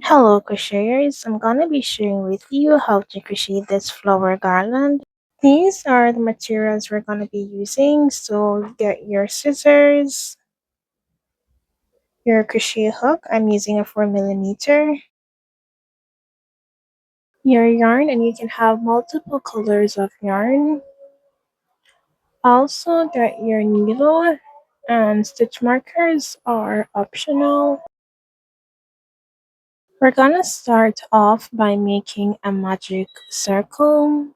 Hello crocheters, I'm gonna be sharing with you how to crochet this flower garland. These are the materials we're gonna be using, so get your scissors, your crochet hook, I'm using a 4mm, your yarn, and you can have multiple colors of yarn. Also get your needle, and stitch markers are optional. We're gonna start off by making a magic circle.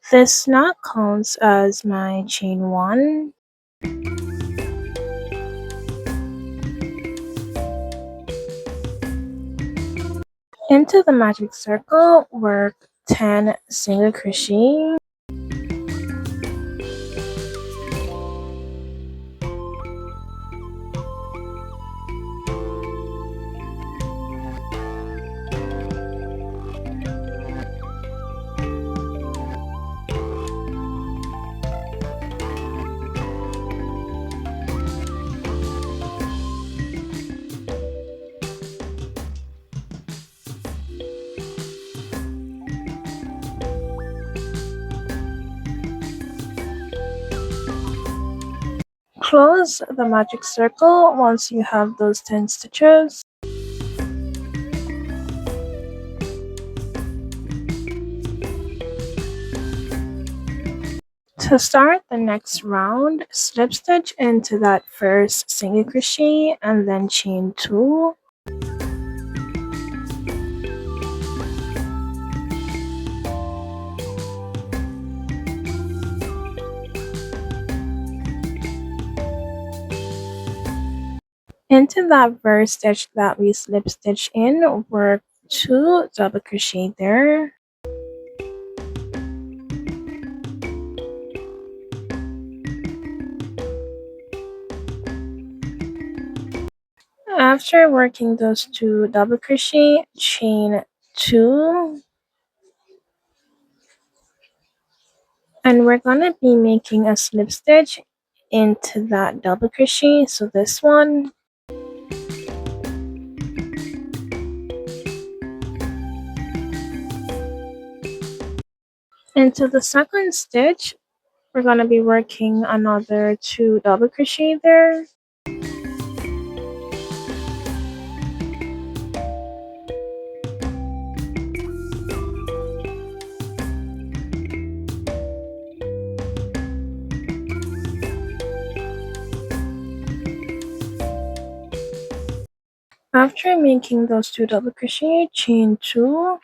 This knot counts as my chain 1. Into the magic circle, work 10 single crochet. Close the magic circle once you have those 10 stitches. To start the next round, slip stitch into that first single crochet and then chain 2. Into that first stitch that we slip stitch in, work 2 double crochet there. After working those 2 double crochet, chain 2, and we're gonna be making a slip stitch into that double crochet, so this one. Into the second stitch, we're gonna be working another 2 double crochet there. After making those 2 double crochet, chain 2,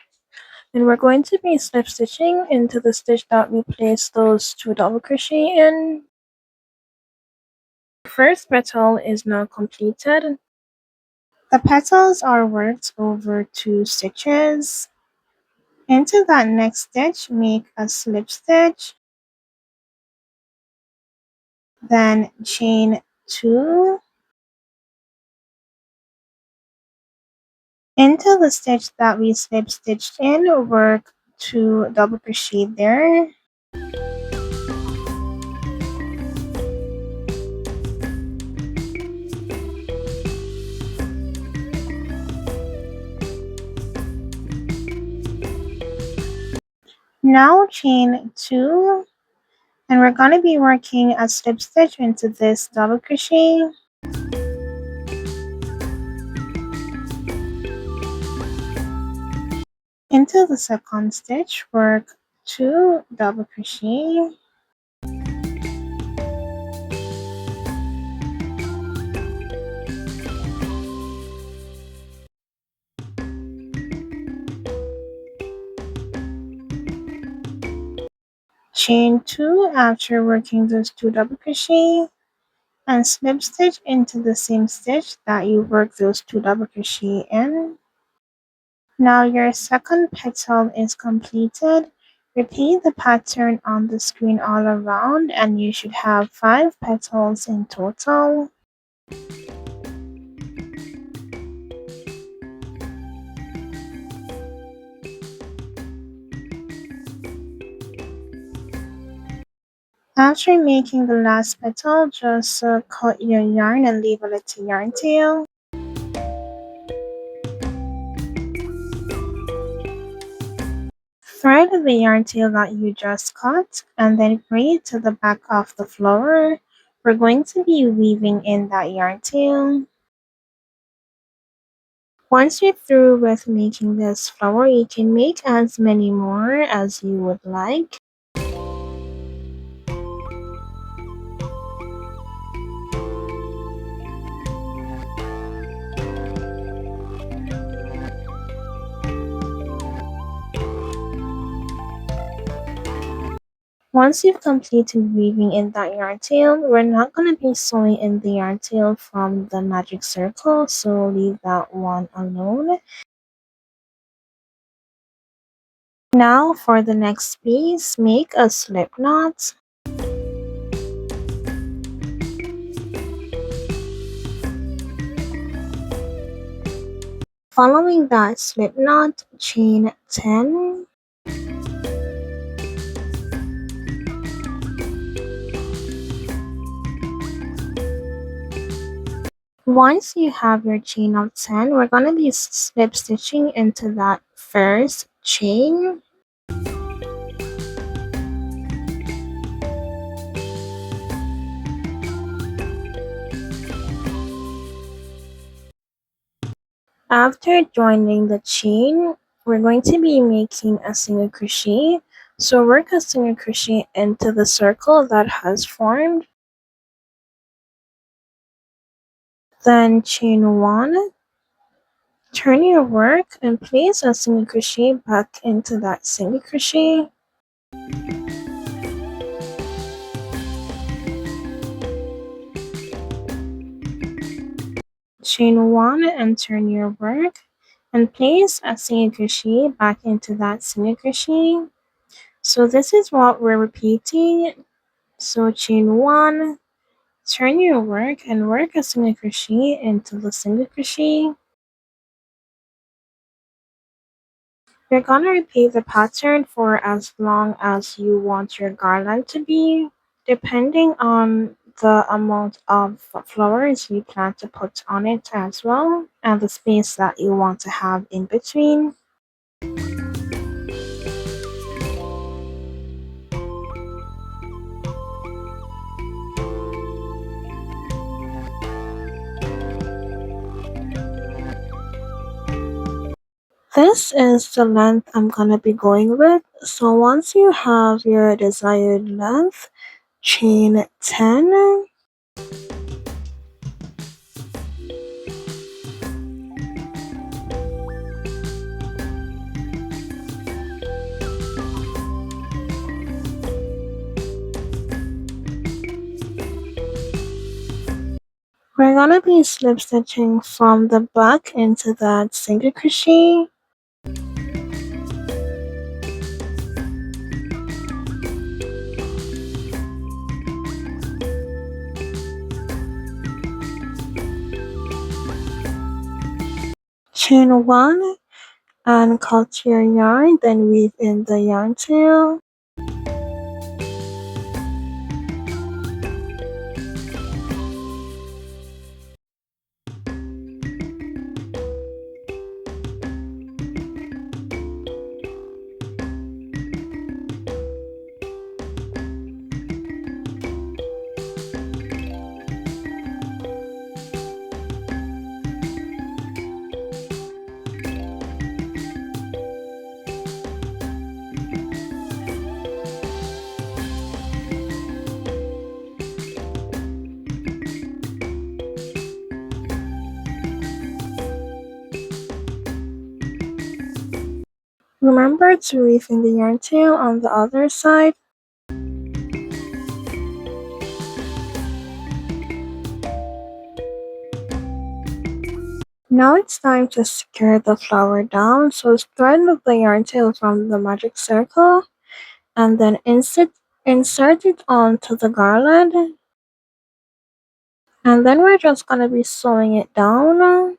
and we're going to be slip stitching into the stitch that we placed those 2 double crochet in. The first petal is now completed. The petals are worked over 2 stitches. Into that next stitch, make a slip stitch, then chain 2. Into the stitch that we slip stitched in, work 2 double crochet there. Now chain 2, and we're going to be working a slip stitch into this double crochet. Into the second stitch, work 2 double crochet. Chain 2 after working those 2 double crochet, and slip stitch into the same stitch that you worked those 2 double crochet in. Now your second petal is completed. Repeat the pattern on the screen all around, and you should have 5 petals in total. After making the last petal, just cut your yarn and leave a little yarn tail. Thread the yarn tail that you just cut and then braid to the back of the flower. We're going to be weaving in that yarn tail. Once you're through with making this flower, you can make as many more as you would like. Once you've completed weaving in that yarn tail, we're not going to be sewing in the yarn tail from the magic circle, so leave that one alone. Now for the next piece, make a slip knot. Following that slip knot, chain 10. Once you have your chain of 10, we're going to be slip stitching into that first chain. After joining the chain, we're going to be making a single crochet. So work a single crochet into the circle that has formed. Then chain 1. Turn your work and place a single crochet back into that single crochet. Chain 1 and turn your work and place a single crochet back into that single crochet. So this is what we're repeating. So chain 1, turn your work and work a single crochet into the single crochet. You're gonna repeat the pattern for as long as you want your garland to be, depending on the amount of flowers you plan to put on it as well, and the space that you want to have in between. This is the length I'm gonna be going with. So once you have your desired length, chain 10. We're gonna be slip stitching from the back into that single crochet. Chain 1 and cut your yarn, then weave in the yarn tail. Remember to weave in the yarn tail on the other side. Now it's time to secure the flower down, so thread the yarn tail from the magic circle and then insert it onto the garland. And then we're just gonna be sewing it down.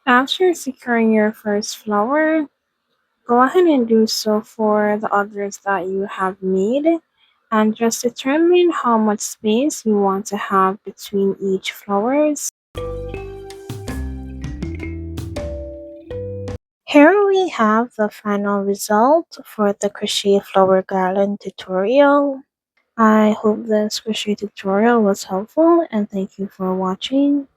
After securing your first flower, go ahead and do so for the others that you have made, and just determine how much space you want to have between each flowers. Here we have the final result for the crochet flower garland tutorial. I hope this crochet tutorial was helpful and thank you for watching.